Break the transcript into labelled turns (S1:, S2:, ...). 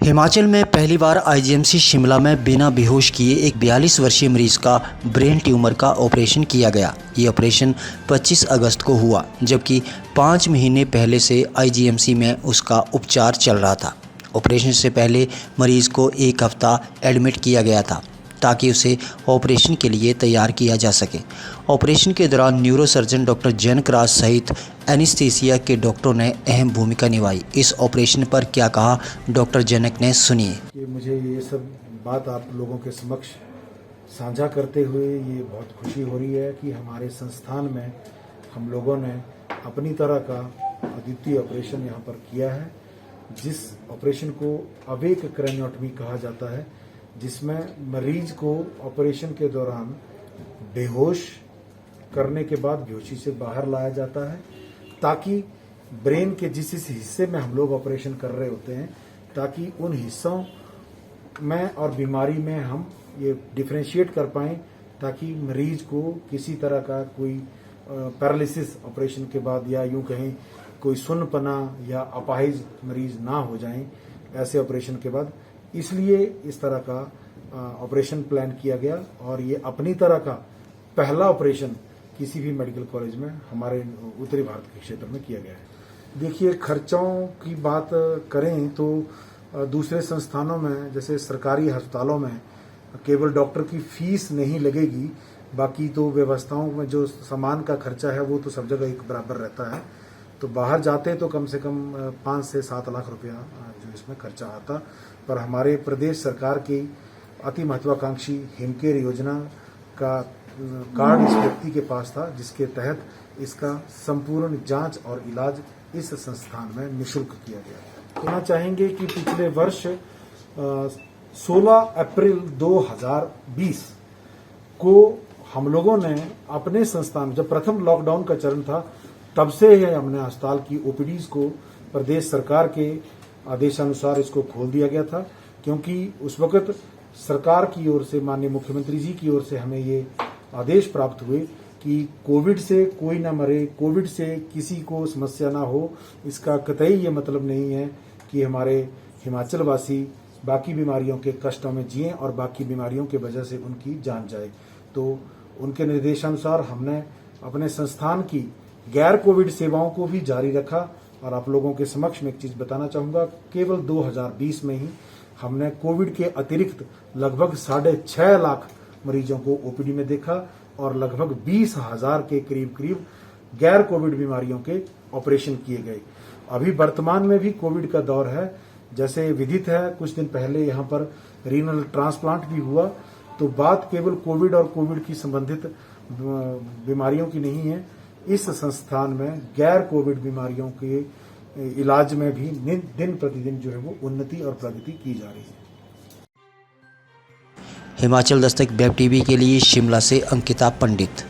S1: हिमाचल में पहली बार आईजीएमसी शिमला में बिना बेहोश किए एक 42 वर्षीय मरीज का ब्रेन ट्यूमर का ऑपरेशन किया गया। ये ऑपरेशन 25 अगस्त को हुआ, जबकि 5 महीने पहले से आईजीएमसी में उसका उपचार चल रहा था। ऑपरेशन से पहले मरीज को एक हफ्ता एडमिट किया गया था ताकि उसे ऑपरेशन के लिए तैयार किया जा सके। ऑपरेशन के दौरान न्यूरोसर्जन डॉक्टर जनक राज सहित एनेस्थीसिया के डॉक्टरों ने अहम भूमिका निभाई। इस ऑपरेशन पर क्या कहा डॉक्टर जनक ने, सुनिए।
S2: कि मुझे ये सब बात आप लोगों के समक्ष साझा करते हुए ये बहुत खुशी हो रही है कि हमारे संस्थान में हम लोगों ने अपनी तरह का अद्वितीय ऑपरेशन यहाँ पर किया है, जिस ऑपरेशन को अवेक क्रेनियोटमी कहा जाता है, जिसमें मरीज को ऑपरेशन के दौरान बेहोश करने के बाद बेहोशी से बाहर लाया जाता है, ताकि ब्रेन के जिस हिस्से में हम लोग ऑपरेशन कर रहे होते हैं, ताकि उन हिस्सों में और बीमारी में हम ये डिफरेंशिएट कर पाएं, ताकि मरीज को किसी तरह का कोई पैरालिसिस ऑपरेशन के बाद या यूं कहें कोई सुन्नपना या अपाहिज मरीज ना हो जाएं ऐसे ऑपरेशन के बाद। इसलिए इस तरह का ऑपरेशन प्लान किया गया और ये अपनी तरह का पहला ऑपरेशन किसी भी मेडिकल कॉलेज में हमारे उत्तरी भारत के क्षेत्र में किया गया है। देखिए, खर्चों की बात करें तो दूसरे संस्थानों में, जैसे सरकारी अस्पतालों में, केवल डॉक्टर की फीस नहीं लगेगी, बाकी तो व्यवस्थाओं में जो सामान का खर्चा है वो तो सब जगह एक बराबर रहता है। तो बाहर जाते तो कम से कम 5 से 7 लाख रुपया जो इसमें खर्चा आता, पर हमारे प्रदेश सरकार की अति महत्वाकांक्षी हिमकेयर योजना का कार्ड इस व्यक्ति के पास था, जिसके तहत इसका संपूर्ण जांच और इलाज इस संस्थान में निःशुल्क किया गया। कहना चाहेंगे कि पिछले वर्ष 16 अप्रैल 2020 को हम लोगों ने अपने संस्थान, जब प्रथम लॉकडाउन का चरण था, तब से ही हमने अस्पताल की ओपीडीज को प्रदेश सरकार के आदेशानुसार इसको खोल दिया गया था, क्योंकि उस वक्त सरकार की ओर से, माननीय मुख्यमंत्री जी की ओर से हमें ये आदेश प्राप्त हुए कि कोविड से कोई ना मरे, कोविड से किसी को समस्या ना हो। इसका कतई ये मतलब नहीं है कि हमारे हिमाचल वासी बाकी बीमारियों के कष्टों में जिएं और बाकी बीमारियों की वजह से उनकी जान जाए। तो उनके निर्देशानुसार हमने अपने संस्थान की गैर कोविड सेवाओं को भी जारी रखा। और आप लोगों के समक्ष में एक चीज बताना चाहूंगा, केवल 2020 में ही हमने कोविड के अतिरिक्त लगभग 6.5 लाख मरीजों को ओपीडी में देखा और लगभग 20,000 के करीब गैर कोविड बीमारियों के ऑपरेशन किए गए। अभी वर्तमान में भी कोविड का दौर है, जैसे विदित है कुछ दिन पहले यहाँ पर रीनल ट्रांसप्लांट भी हुआ। तो बात केवल कोविड और कोविड की संबंधित बीमारियों की नहीं है, इस संस्थान में गैर कोविड बीमारियों के इलाज में भी दिन प्रतिदिन जो है वो उन्नति और प्रगति की जा रही है।
S1: हिमाचल दस्तक वेब टीवी के लिए शिमला से अंकिता पंडित।